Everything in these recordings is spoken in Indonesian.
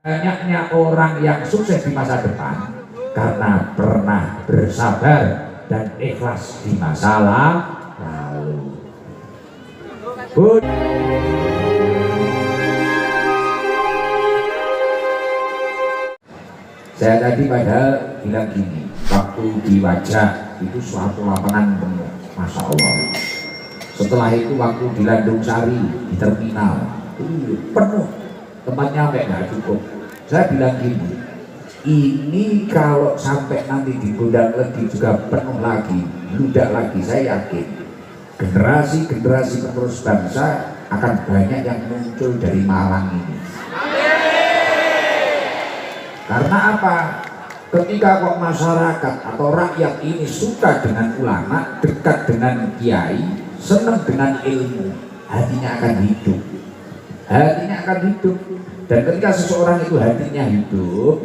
Banyaknya orang yang sukses di masa depan karena pernah bersabar dan ikhlas di masa lalu. Saya tadi padahal bilang gini, waktu di Wajah itu suatu lapangan penuh, Masya Allah. Setelah itu waktu di Landung Sari, di terminal, itu penuh, tempatnya sampai nggak cukup. Saya bilang gini, ini kalau sampai nanti di Gondang Legi juga penuh lagi, ludak lagi, saya yakin generasi-generasi penerus bangsa akan banyak yang muncul dari Malang ini. Karena apa? Ketika kok masyarakat atau rakyat ini suka dengan ulama, dekat dengan kiai, senang dengan ilmu, hatinya akan hidup. Hatinya akan hidup. Dan ketika seseorang itu hatinya hidup,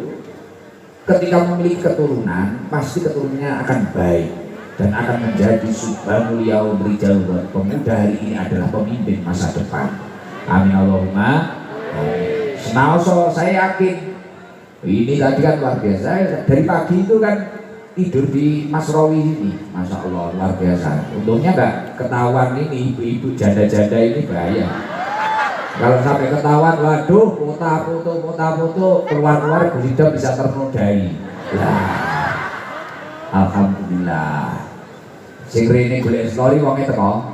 ketika memiliki keturunan, pasti keturunannya akan baik dan akan menjadi subhanul yaum rijal. Pemuda hari ini adalah pemimpin masa depan. Amin Allahumma. Senalso, saya yakin ini tadi kan luar biasa. Dari pagi itu kan tidur di Masrawi ini, Masya Allah, luar biasa. Untungnya nggak ketahuan ini ibu-ibu janda-janda ini, bahaya. Kalau sampai ketahuan, waduh, foto keluar gulida bisa ternodai. Lah, alhamdulillah. Sing rene golek story wonge teko.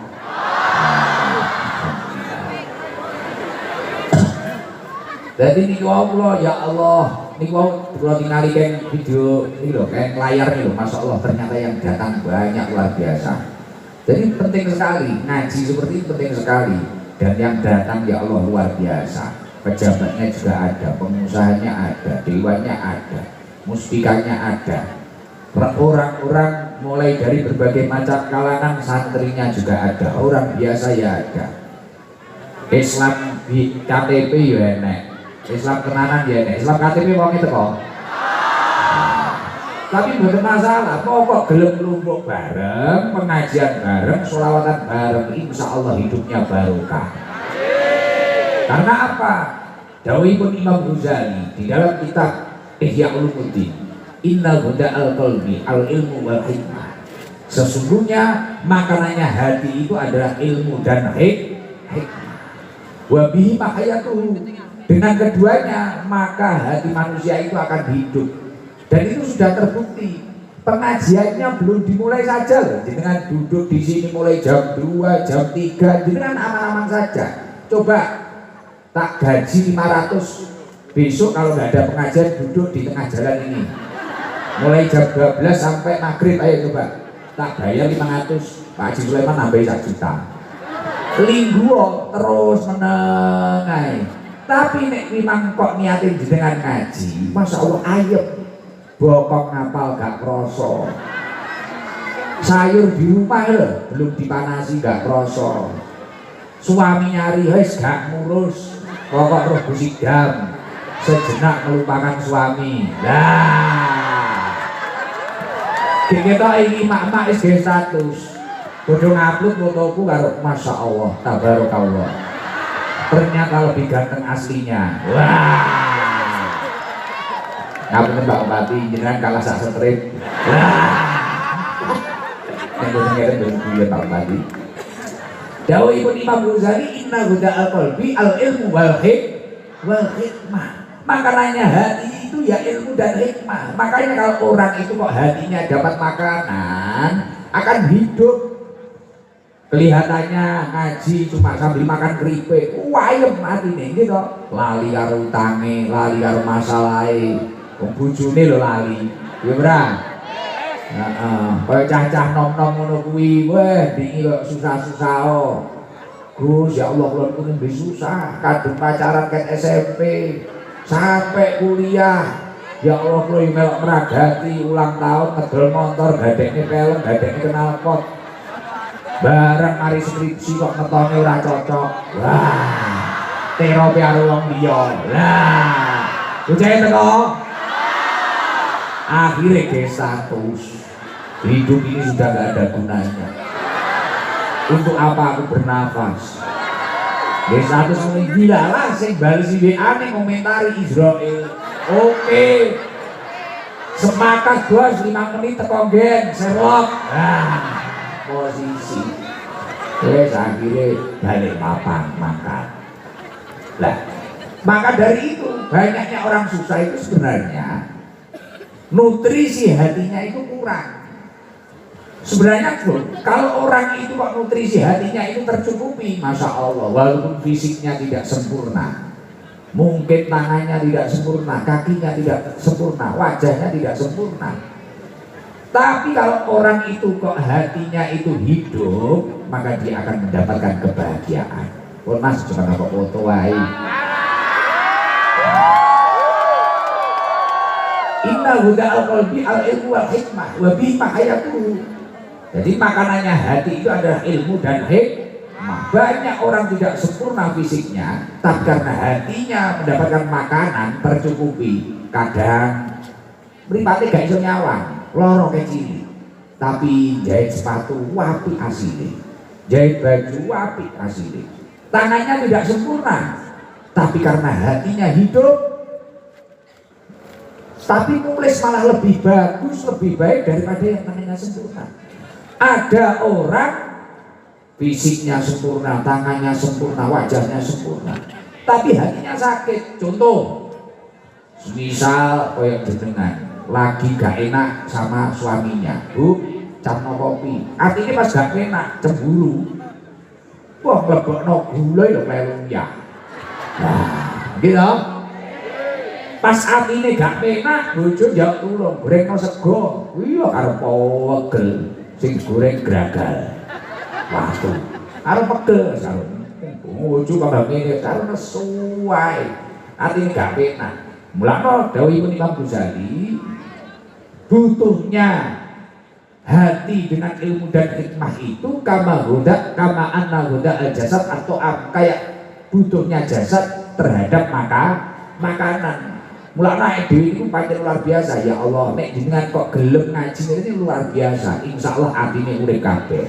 Jadi niku Allah, ya Allah, niku kula tingali kan video ini loh, kayak layar nih loh, Masya Allah, ternyata yang datang banyak, luar biasa. Jadi penting sekali, ngaji seperti ini penting sekali. Dan yang datang ya Allah luar biasa. Pejabatnya juga ada, pengusahanya ada, dewanya ada, muspikanya ada, orang-orang mulai dari berbagai macam kalangan, santrinya juga ada, orang biasa ya ada. Islam di KTP ya enek, Islam tenanan ya enek, Islam KTP wong itu kok. Tapi bukan masalah, pokok gelem lumpuk bareng, pengajian bareng, sholawatan bareng, insya Allah hidupnya barokah. Karena apa? Dawuhipun Imam Ghazali di dalam kitab Ihya Ulumuddin, Innal huda al-qalbi al-ilmu wal hikmah. Sesungguhnya makanannya hati itu adalah ilmu dan hikmah. Wa bihi mahayatuhu. Dengan keduanya maka hati manusia itu akan hidup. Dan itu sudah terbukti. Pengajiannya belum dimulai saja loh. Dengan duduk di sini mulai jam 2, jam 3, dengan aman-aman saja. Coba tak gaji 500 besok kalau nggak ada pengajian duduk di tengah jalan ini. Mulai jam 12 sampai maghrib, ayo coba. Tak bayar 500, Pak Haji Sulaiman nambahin 1 juta. Lingguo terus menengai. Tapi nek memang kok niatin dengan ngaji, Masya Allah ayem. Bokong ngapal gak kroso, sayur di rumah loh belum dipanasi gak kroso, suami nyari wis gak ngurus, pokok roh busidam sejenak melupakan suami. Lah kita ini mak-mak is status bodoh ngupload fotoku karo Masya Allah tabarakallah, ternyata lebih ganteng aslinya. Wah, ngapain Mbak Bupati jenengan kalah sak strip. Yang ngeten dulu Pak Bupati. Dawuhipun Imam Ghazali, inna huda al-qalbi al-ilmu wal hikmah. Makanannya hati itu ya ilmu dan hikmah. Makanya kalau orang itu kok hatinya dapat makanan akan hidup. Kelihatannya ngaji cuma sambil makan keripik, wayem atine gitu. Lali karo utange, lali karo masalahe. Bojone lho lali, ya ora? Heeh, kaya cah-cah nom-nom ngono kuwi, weh dingi kok susah-susah. Gus, ya Allah kula pun nembe susah, kadung pacaran ket SMP sampai kuliah. Ya Allah kula melok meragati ulang tahun, ngedol motor, gadekne pelem, gadekne knalpot. Bareng mari skripsi kok ngetone ora cocok. Wah, terapi karo wong liya. Lah, bocah teko. Akhirnya ke status hidup ini sudah gak ada gunanya. Untuk apa aku bernafas? Nggih status muni dilalah sing bales WA-ne komentari Israel. Oke. Sepakat bos 5 menit teko gen serok. Nah, posisi. Wes akhirnya balik papan makan. Lah, maka dari itu banyaknya orang susah itu sebenarnya nutrisi hatinya itu kurang. Sebenarnya kalau orang itu kok nutrisi hatinya itu tercukupi, masya Allah, walaupun fisiknya tidak sempurna, mungkin tangannya tidak sempurna, kakinya tidak sempurna, wajahnya tidak sempurna, tapi kalau orang itu kok hatinya itu hidup, maka dia akan mendapatkan kebahagiaan. Oh mas, cuma apa foto wae. Inna huda al-qalbi al-ilmu wal-hikmah wa bima hayatuhu. Jadi makanannya hati itu adalah ilmu dan hikmah. Banyak orang tidak sempurna fisiknya, tapi karena hatinya mendapatkan makanan tercukupi. Kadang mripate gak iso nyawang, loro kecil. Tapi jahit sepatu wapi asli, jahit baju wapi asli. Tangannya tidak sempurna, tapi karena hatinya hidup, tapi nulis malah lebih bagus, lebih baik daripada yang tangannya sempurna. Ada orang fisiknya sempurna, tangannya sempurna, wajahnya sempurna, tapi hatinya sakit. Contoh, misal koyok jenengan lagi gak enak sama suaminya, bu, capno kopi, artinya pas gak enak, cemburu, wah ngelebokno gula lho melung ya. Nah, gitu. Pas artinya gak enak, bojo jauh tulung, gorengno sego, iya karo pegel. Sing goreng gragal, waktu, arep pegel, karo bojo kambang ngene, karo nesuai, artinya gak enak. Mulane dawuhipun Imam Ghazali, butuhnya hati dengan ilmu dan hikmah itu kama anna huda al jasad atau kayak butuhnya jasad terhadap makanan. Mulane dhewe iku pancen luar biasa. Ya Allah, nek jenengan kok gelem ngaji ini luar biasa. Insyaallah atine urip kabeh.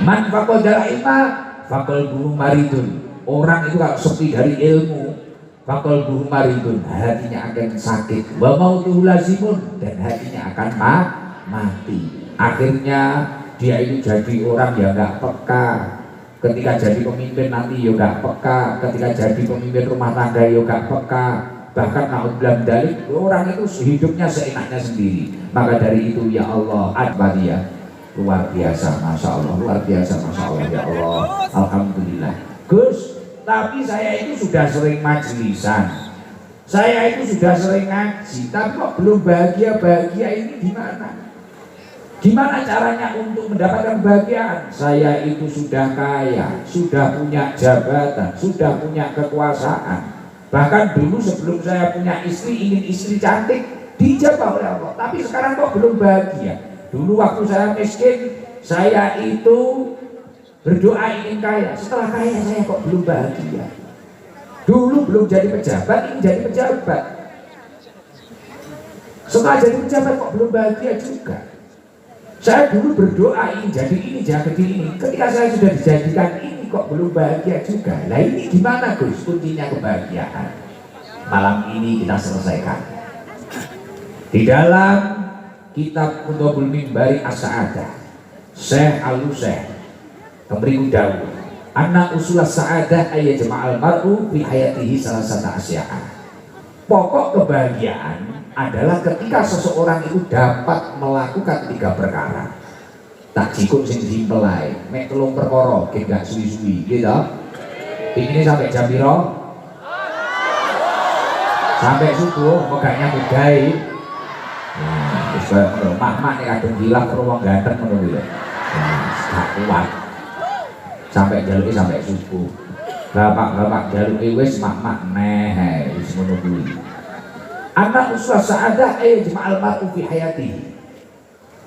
Man faqadal ilma faqalbuhu maridun. Orang itu kalau sepi dari ilmu, faqalbuhu maridun, hatinya akan sakit. Wa mautuhu lazimun, dan hatinya akan mati. Akhirnya dia itu jadi orang yang enggak peka. Ketika jadi pemimpin nanti ya enggak peka. Ketika jadi pemimpin rumah tangga ya enggak peka. Bahkan naudzubillah dari orang itu hidupnya seenaknya sendiri. Maka dari itu ya Allah, adbadiyah luar biasa, masya Allah, luar biasa, masya Allah, ya Allah, alhamdulillah. Gus, tapi saya itu sudah sering majlisan, saya itu sudah sering ngaji, tapi kok belum bahagia ini gimana? Gimana caranya untuk mendapatkan kebahagiaan? Saya itu sudah kaya, sudah punya jabatan, sudah punya kekuasaan. Bahkan dulu sebelum saya punya istri, ingin istri cantik, dijabah oleh Allah. Tapi sekarang kok belum bahagia. Dulu waktu saya miskin, saya itu berdoa ingin kaya. Setelah kaya saya kok belum bahagia. Dulu belum jadi pejabat, ingin jadi pejabat. Setelah jadi pejabat kok belum bahagia juga. Saya dulu berdoa ingin jadi ini, jadi ini. Ketika saya sudah dijadikan ini, kok belum bahagia juga. Nah ini gimana Gus kuncinya kebahagiaan? Malam ini kita selesaikan di dalam kitab Kutubul Mimbari As-Sa'adah Syekh Al-Syekh Kemriku Dawud anna usulah sa'adah ayat jama'al mar'u fi hayatihi salah satu asya'ah. Pokok kebahagiaan adalah ketika seseorang itu dapat melakukan 3 perkara. Tak cukup sing simpel ae, mek 3 perkara ki gak suwi-suwi, gitu. Ini sampai jam piro? Sampai subuh, megaknya budai. Nah, wis koyo mak-mak nek kadung bilang karo wong ganteng ngono lho. Nah, gak kuat. Sampai jaluki sampai subuh. Bapak-bapak jaluki wis mak-mak neh wis ngono kuwi. Anak usaha sa'adah jama'al mar'u fi hayatihi.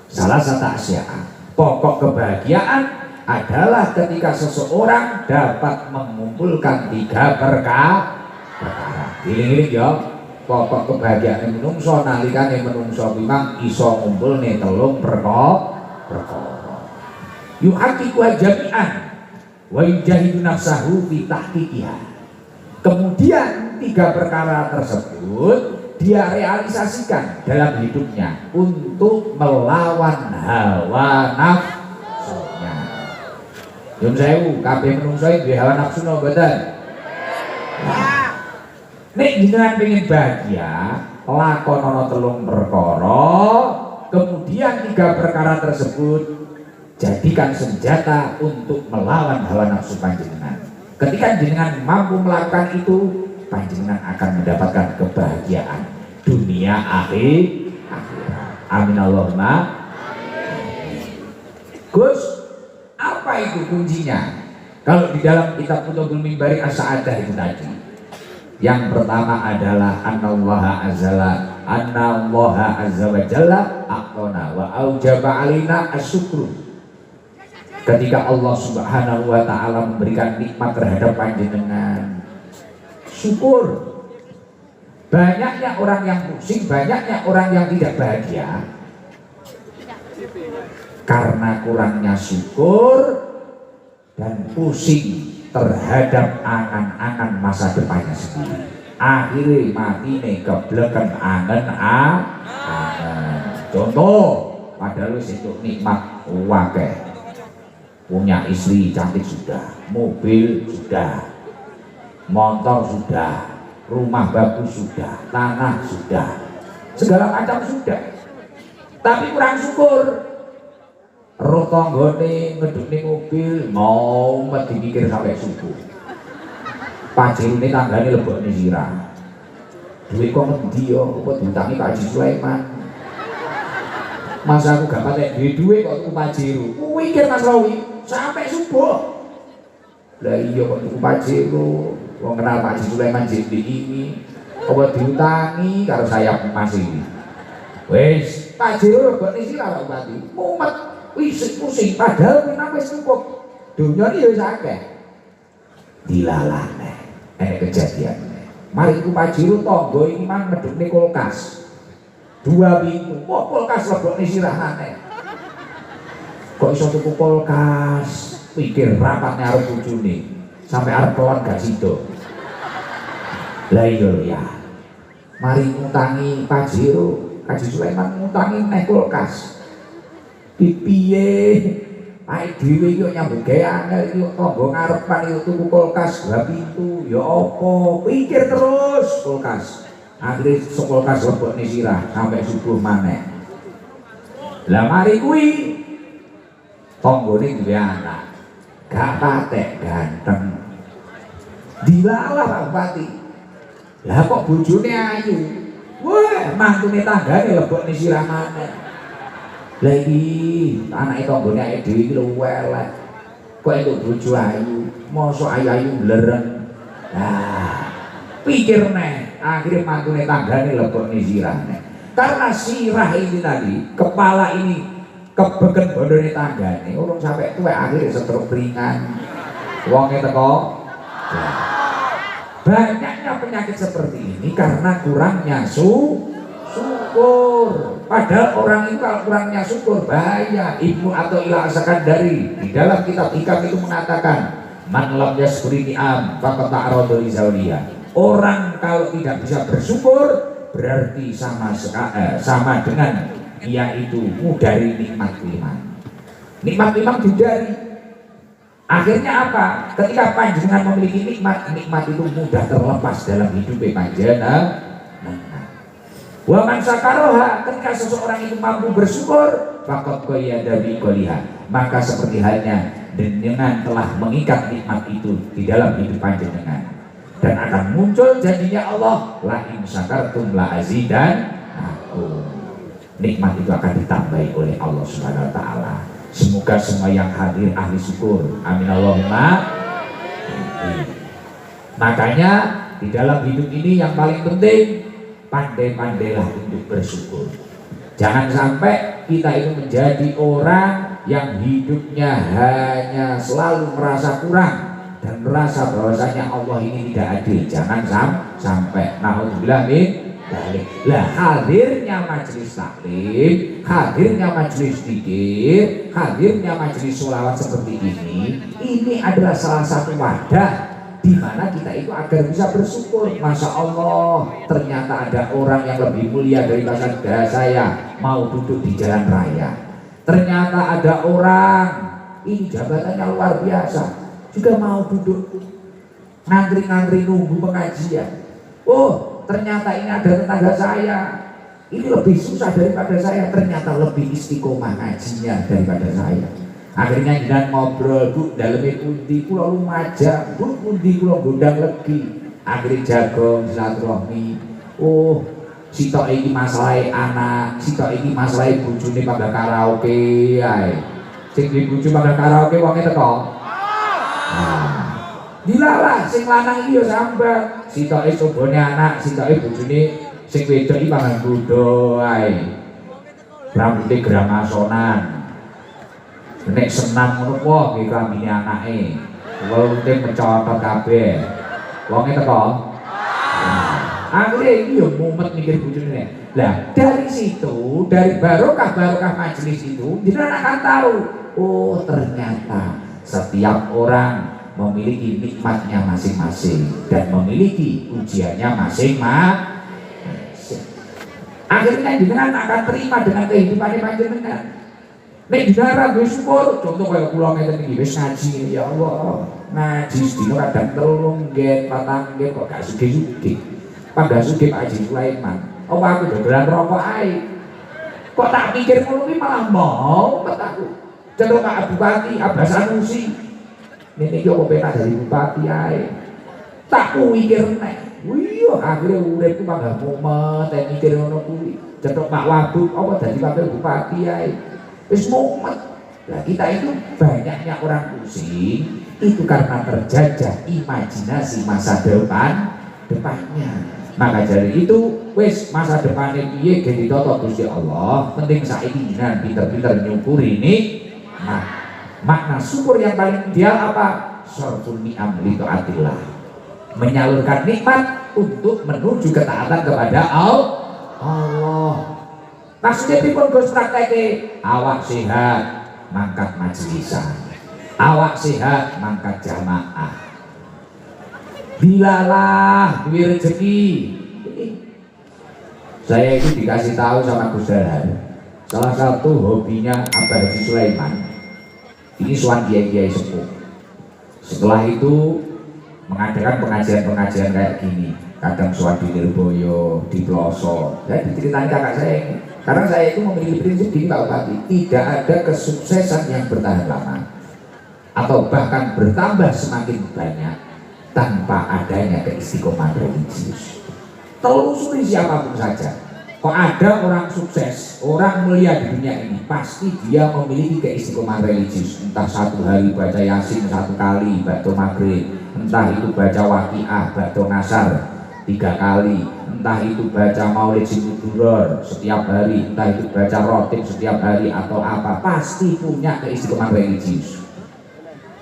Salah satu asya'ah. Pokok kebahagiaan adalah ketika seseorang dapat mengumpulkan 3 perkara. Giling-giling ya. Pokok kebahagiaan menungso nalikane menungso memang iso ngumpulne 3 perkara. Yuhaqiqu jami'an. wa yujahidu nafsahu fi tahqiqiha. Kemudian 3 perkara tersebut dia realisasikan dalam hidupnya untuk melawan hawa nafsunya. Yun sewu, kabeh menungso duwe hawa nafsu no mboten? Nek jenengan pengen bahagia, lakonono 3 perkara, kemudian 3 perkara tersebut jadikan senjata untuk melawan hawa nafsu panjenengan. Ketika jenengan mampu melakukan itu, panjenengan akan mendapatkan kebahagiaan dunia akhirat. Amin Allahumma. Gus, apa itu kuncinya? Kalau di dalam kitab Kutubul Mimbari As-Sa'adah itu tadi, yang pertama adalah Anallaha azza wa jalla aqtana wa aujaba alina asyukru. Ketika Allah subhanahu wa ta'ala memberikan nikmat terhadap panjenengan, syukur. Banyaknya orang yang pusing, banyaknya orang yang tidak bahagia karena kurangnya syukur dan pusing terhadap angan-angan masa depannya sendiri. Akhirnya mati nih kebleken angen-angen. Contoh, padahal itu nikmat wakeh, punya istri cantik sudah, mobil sudah, motor sudah, rumah bagus sudah, tanah sudah, segala macam sudah, tapi kurang syukur. Roh tanggane ngedukne mobil mau dipikir sampai subuh. Pajirune tanggane lebokne sirah. Duit kok ngendi yo, kok diutangi Pak Haji Sulaiman. Masa aku gak patek duit kok tuku pajiru. Mikir Mas Rawi sampai subuh. Lah iya kok tuku pajiru. Wong kenal Pak Haji Sulaiman jadi ini. Kok diutangi karo saya Mas ini. Wis, pajiru lebokne sirah Pak Bupati. Mumet. Wis pusing padahal kita wis cukup. Dunia ini wis akeh. Dilalane enek kejadian. Mari ku pajiru tangga iki mang medhekne kulkas. 2 pintu. Kok kulkas lebokne sirahane. Kok iso tuku kulkas? Pikir rapatnya arep bojone. Sampai arep kelon gak sido. Lah iya ya. Mari ngutangi pajiru, Haji Sulaiman ngutangi nek kulkas. Piye ae dhewe yo nyambut gawe angel yo tangga ngarepan yo tuku kulkas 2 pintu ya apa pikir terus kulkas akhire kulkas lebokne sirah sampai subuh maneh. Lah mari kuwi tanggane duwe anak gak patek ganteng dilalah Pak Bupati. Lah kok bojone ayu wah mantune tanggane lebokne sirah maneh. Lagi anak itu anggone awake dhewe iki lho elek. Kok entuk bojo ayu, mosok ayu-ayu blereng. Nah, pikir neh, akhirnya mantune tanggane lebokne sirahne. Karena sirah ini tadi, kepala ini kebeken bondone tanggane, urung sampai tuwek akhirnya stroke ringan. Wonge teko. Nah, banyaknya penyakit seperti ini karena kurangnya syukur. Padahal orang itu kalau kurangnya syukur bahaya. Ibnu Athaillah As-Sakandari di dalam kitab Hikam itu mengatakan, man lam yashkuri ni'am faqad ta'arada li zawliha. Orang kalau tidak bisa bersyukur berarti sama dengan ia itu mudari nikmat iman. Nikmat iman dihindari. Akhirnya apa? Ketika panjenengan memiliki nikmat, nikmat itu mudah terlepas dalam hidup panjenengan. Wa man sakaroha, ketika seseorang itu mampu bersyukur, faqad qayyada bi qaliha, maka seperti halnya dengan telah mengikat nikmat itu di dalam hidup panjenengan, dan akan muncul janjinya Allah, la in syakartum la azidannakum. Nikmat itu akan ditambahi oleh Allah Subhanahu wa taala. Semoga semua yang hadir ahli syukur. Amin Allahumma. Makanya di dalam hidup ini yang paling penting pandai-pandailah untuk bersyukur. Jangan sampai kita itu menjadi orang yang hidupnya hanya selalu merasa kurang dan merasa bahwasanya Allah ini tidak adil. Jangan sampai. Naudzubillah min balik. Lah hadirnya majelis taklim, hadirnya majelis zikir, hadirnya majelis sholawat seperti ini adalah salah satu wadah di mana kita itu agar bisa bersyukur. Masya Allah, ternyata ada orang yang lebih mulia daripada saya mau duduk di jalan raya. Ternyata ada orang ini jabatannya luar biasa juga mau duduk ngantri-ngantri nunggu pengajian. Oh, ternyata ini ada tetangga saya ini lebih susah daripada saya, ternyata lebih istiqomah ngajinya daripada saya. Akhirnya jangan ngobrol, bu, dalamnya pundi, kula lumajang, bu, pundi kula gondang legi. Akhirnya jago silaturahmi. Oh, sitok iki masalah anak, sitok iki masalah bojone pada karaoke ae. Sing di bojo pada karaoke wonge teko. Dilalah sing lanang iki ya sambat. Sitoke cobone anak, sitoke bojone sing wedok iki pangan bodho ae. Rambuté gramasonan. Nek senam ngono po nggih klambine anake. Weluté mencotot kabeh. Wonge teko. Akhirnya ini ya mumet mikir bojone. Lah dari situ, dari barokah majelis itu, kita akan tahu, oh ternyata setiap orang memiliki nikmatnya masing-masing dan memiliki ujiannya masing-masing. Akhirnya jenengan akan terima dengan kehidupan panjenengan. Nek didara gue syukur, contoh kayak pulau ngeten iki wis ngaji ya Allah. Ngaji sedina kadang 3 ngen, 4 ngen kok gak sugih-sugih. Pangga sugih Pak Haji Sulaiman. Oh aku dodolan rokok ae. Kok tak pikir ngono ki malah mau aku. Cenderung Pak Bupati Abbas Sanusi. Nek iki opo penak dari bupati ae. Tak pikir nek. Iya, akhirnya uripku pangga mumet mikir ngono kuwi. Cenderung Pak Wabub apa dadi wakil bupati ae. Wis mumet. Nah kita itu banyaknya orang pusing itu karena terjajah imajinasi masa depannya. Maka dari itu wis masa depannya piye ge ditata Gusti Allah. Penting saiki jenengan pinter-pinter nyukuri ini. Nah, makna syukur yang paling ideal apa? Syarful ni'am li taatillah. Menyalurkan nikmat untuk menuju ketaatan kepada Allah. Maksudnya pripun Gus prakteke? Awak sehat mangkat majlisan, awak sehat mangkat jamaah. Bilalah duwe rezeki. Saya itu dikasih tahu sama Gus Dahar, salah satu hobinya Abah Haji Sulaiman ini soal kiai-kiai sepuh. Setelah itu mengadakan pengajian-pengajian kayak gini, kadang soal di Lirboyo, di Ploso. Saya diceritain kakak saya ini. Karena saya itu memiliki prinsip gini Pak Bupati, tidak ada kesuksesan yang bertahan lama atau bahkan bertambah semakin banyak tanpa adanya keistiqomahan religius. Telusuri siapapun saja, kok ada orang sukses, orang mulia di dunia ini, pasti dia memiliki keistiqomahan religius. Entah 1 hari baca Yasin 1 kali, bakto maghrib, entah itu baca Waqiah, bakto Nasar 3 kali, entah itu baca Maulid Simuduror setiap hari, entah itu baca Rotib setiap hari atau apa, pasti punya keistiqomahan religius.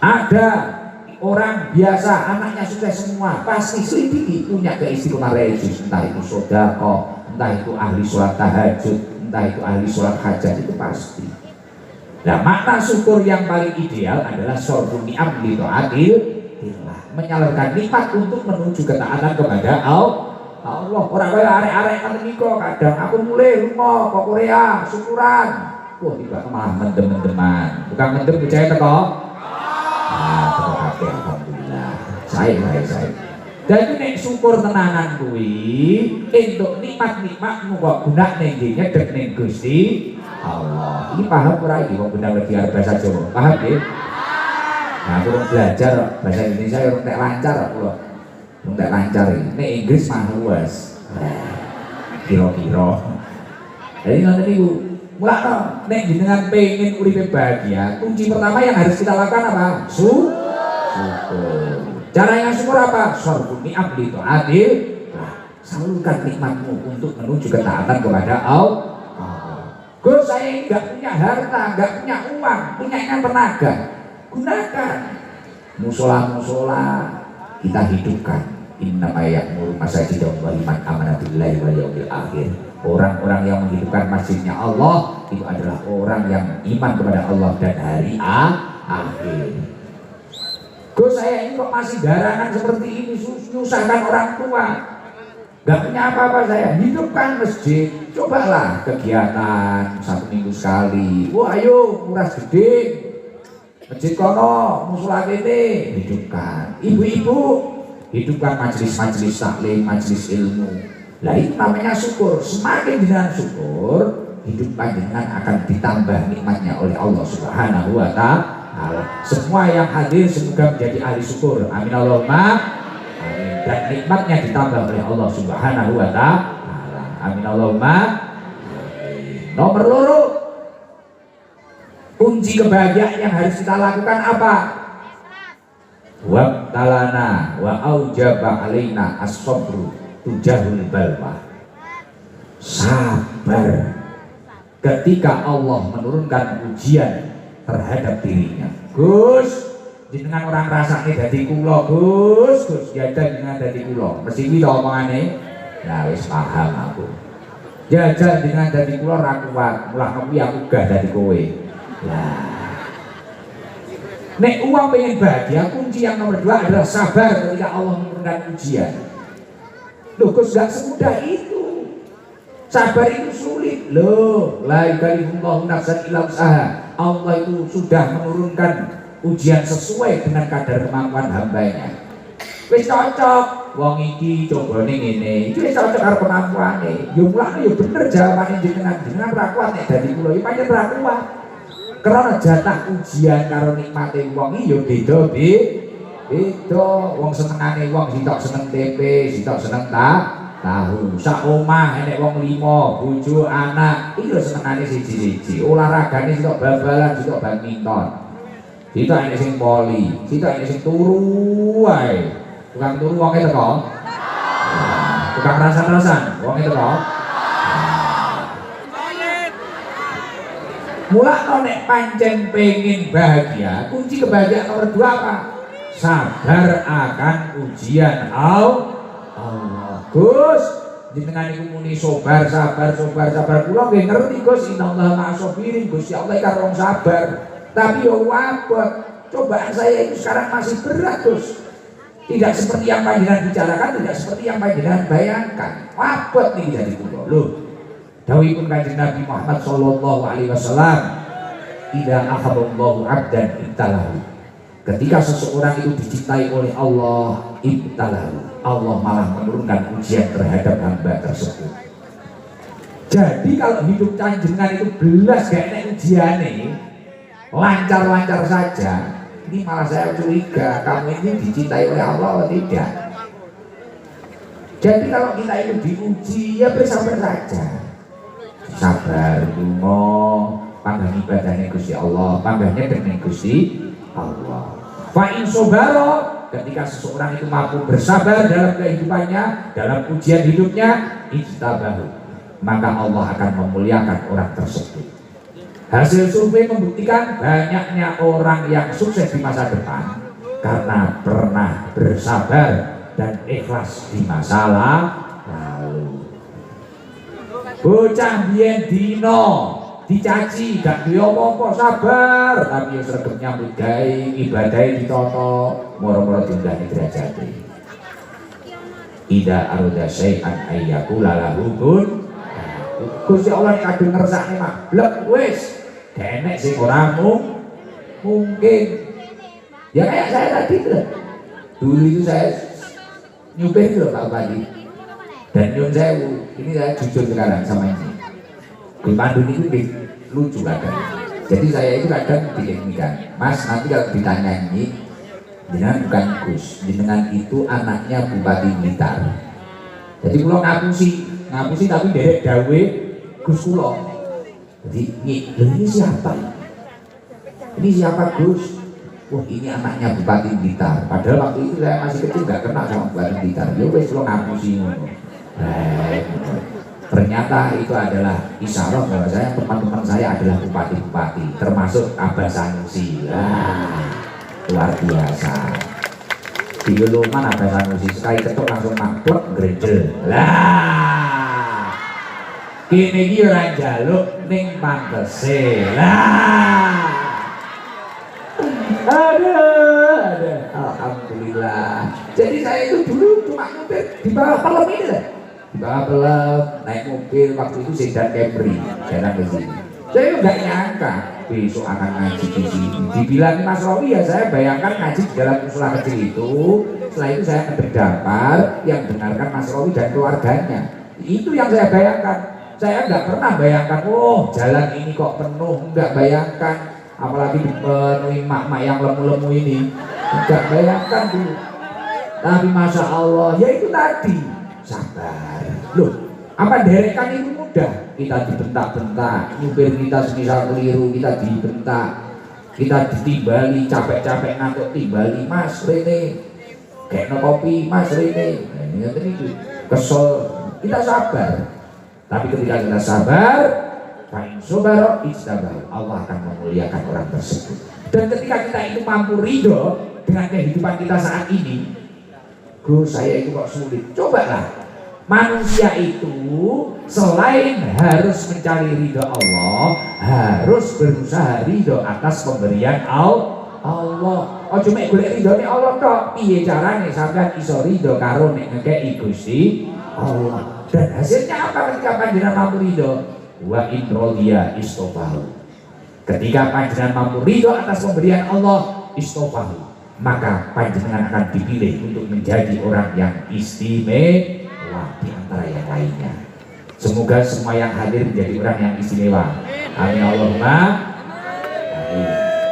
Ada orang biasa, anaknya sukses semua, pasti selidiki punya keistiqomahan religius, entah itu sodako, entah itu ahli sholat tahajud, entah itu ahli sholat hajat, itu pasti. Nah makna syukur yang paling ideal adalah syarful ni'am li taatillah, menyalurkan nikmat untuk menuju ketaatan kepada Allah. Orang kaya arek-arek ngoten niku kadang aku mulai lunga ke Korea syukuran. Wah tiba malah mendem-mendeman. Bukan mendem percaya teko. Nah, teko kabeh alhamdulillah. Saya. Jadi nek syukur tenanan kuwi entuk nikmat-nikmat muga gunane nggih nyedhek ning Gusti Allah. Ini paham ora iki kok benar lagi arep bahasa Jawa. Paham nggih? Nah, aku belajar bahasa Indonesia urung nek lancar kula. Enggak lancar ini. Nek Inggris mah luas. Kira-kira. Jadi nanti niku, mulakno nek jenengan pengen uripe bahagia, kunci pertama yang harus kita lakukan apa? Syukur. Cara yang syukur apa? Syarful ni'am li taatillah. Salurkan nikmatmu untuk menuju ketaatan kepada Allah. Gus saya ini enggak punya harta, enggak punya uang, punya tenaga. Gunakan musola-musola kita hidupkan. Innama ya'muru masajidallahi man amana billahi wal yawmil akhir. Orang-orang yang menghidupkan masjidnya Allah itu adalah orang yang iman kepada Allah dan hari akhir. Gus, saya ini kok masih garangan seperti ini, susahkan orang tua. Gak punya apa-apa saya, hidupkan masjid. Cobalah kegiatan 1 minggu sekali. Wah ayo, murah gede. Masjid kono, musola kene, hidupkan. Ibu-ibu, hidupkan majelis-majelis taklim, majelis ilmu. Lah itu namanya syukur. Semakin dengan syukur, hidup panjenengan akan ditambah nikmatnya oleh Allah Subhanahu wa ta'ala. Semua yang hadir semoga menjadi ahli syukur. Amin Allahumma amin. Dan nikmatnya ditambah oleh Allah Subhanahu wa ta'ala. Amin Allahumma amin. Nomor 2, kunci kebahagiaan yang harus kita lakukan apa? Wabtalana wa aujaba alaina as-sabru tujahul balwa. Sabar ketika Allah menurunkan ujian terhadap dirinya. Gus, jenengan orang rasane dadi kula, Gus, jajan jenengan dadi kula. Mesti kuwi to omongane. Lah wis paham aku. Jajan jenengan dadi kula ra kuat, mulah kuwi aku gah dadi kowe. Lah nek uang pengen bahagia, kunci yang nomor 2 adalah sabar ketika Allah menurunkan ujian. Loh Gus, gak semudah itu. Sabar itu sulit. Loh, la yukallifullahu nafsan illa wus'aha. Allah itu sudah menurunkan ujian sesuai dengan kadar kemampuan hambanya. Wis cocok, wong iki cobane ngene, iki wis cocok karo kemampuane. Yo mulane yo bener jawabane jenengan ra kuat nek dadi kula, yo pancen ra kuat. Karena jatah ujian karo nikmate wong iki yo beda beda. Wong senengane wong sitok seneng tempe, sitok seneng tahu. Sak omah enek wong 5, bojo, anak, iki lho senengane siji-siji. Olahragane sitok bal-balan, sitok badminton. Sitok enek sing poli, sitok enek sing turu wae. Tukang turu wong e teko. Tukang rasan-rasan wong e teko. Mula nek pancen pengen bahagia, kunci kebahagiaan nomor 2 apa? Sabar akan ujian Allah. Gus, jenengan iku muni sabar. Kula nggih ngerti Gus, innallaha ma'as-sabirin. Gusti Allah karo wong sabar. Tapi yo wabot. Cobaan saya itu sekarang masih berat, Gus. Tidak seperti yang panjenengan bicarakan, tidak seperti yang panjenengan bayangkan. Wabot nih jadi kula. Loh, dawuhipun Kanjeng Nabi Muhammad sallallahu alaihi wasallam, "Idza ahabballahu 'abdan ibtalahu." Ketika seseorang itu dicintai oleh Allah, ibtalahu, Allah malah menurunkan ujian terhadap hamba tersebut. Jadi kalau hidup panjenengan itu belas gak enak ujiane, lancar-lancar saja, ini malah saya curiga kamu ini dicintai oleh Allah atau tidak. Jadi kalau kita itu diuji, ya bersabar saja. Sabar, dungo, panggah ibadahnya Gusti Allah, panggahnya dengan Gusti Allah. Fa'in sobaro, ketika seseorang itu mampu bersabar dalam kehidupannya, dalam ujian hidupnya, ijtabahu, maka Allah akan memuliakan orang tersebut. Hasil survei membuktikan banyaknya orang yang sukses di masa depan karena pernah bersabar dan ikhlas di masa lalu. Bocah biyen dino dicaci gak duwe apa-apa, sabar tapi wis sregep nyambut gawe, ibadahe ditata, moro-moro diundani derajate. Ida aroda syai'an ayyakula lahu kun. Gusti Allah kadung ngersakne mah blek wis enek sing ora mungkin. Ya kayak saya tadi tuh. Dulu itu saya nyupir loh Pak Bupati. Dan nyun sewu, ini saya jujur sekarang sama ini. Di Bandung itu lucu kadang. Jadi saya itu kadang diinginkan, Mas nanti kalau ditanya ini, jenengan bukan Gus, jenengan itu anaknya Bupati Blitar. Jadi kalau ngapusi tapi derek dawe Gus kulo. Jadi ini siapa? Ini siapa Gus? Wah ini anaknya Bupati Blitar. Padahal waktu itu saya masih kecil nggak kenal sama Bupati Blitar. Ya wes lo ngapusi ngono. Ternyata itu adalah isyarat bahwa teman-teman saya adalah bupati-bupati, termasuk Abah Sanusi. Luar biasa. Diuluman apa sanusi sekali ketuk langsung mampet gerejel lah. Kini iki ora njaluk ning pantese lah. Ada. Alhamdulillah. Jadi saya itu dulu cuma nyopir di bawah pelem ini lah. Di bawah pelem, naik mobil waktu itu sedan Camry, datang ke sini. Saya nggak nyangka besok akan ngaji di sini. Dibilang Mas Rowi ya saya bayangkan ngaji di dalam musola kecil itu. Setelah itu saya berdampak yang dengarkan Mas Rowi dan keluarganya. Itu yang saya bayangkan. Saya nggak pernah bayangkan, oh jalan ini kok penuh, nggak bayangkan. Apalagi dipenuhi mak-mak yang lemu-lemu ini, nggak bayangkan dulu. Tapi Masya Allah, ya itu tadi sabar. Loh, apa derekan itu mudah? Kita dibentak-bentak, nyupir kita semisal keliru kita dibentak, kita ditimbali, capek-capek ngantuk timbali, Mas Rene kayak no kopi, Mas Rene itu kesel, kita sabar. Tapi ketika kita sabar, fa'in sobaro istabahu, Allah akan memuliakan orang tersebut. Dan ketika kita itu mampu ridho dengan kehidupan kita saat ini, Gus saya itu kok sulit, cobalah. Manusia itu selain harus mencari ridho Allah, harus berusaha ridho atas pemberian Allah. Oh cuma golek ridhone Allah tok. Piye carane sampean iso ridho karo nek ngekeki Gusti Allah? Dan hasilnya apa ketika panjenengan mampu ridho? Wa in radiya istofahu. Ketika panjenengan mampu ridho atas pemberian Allah, istofahu, maka panjenengan akan dipilih untuk menjadi orang yang istimewa di antara yang lainnya. Semoga semua yang hadir menjadi orang yang istimewa. Amin Allahumma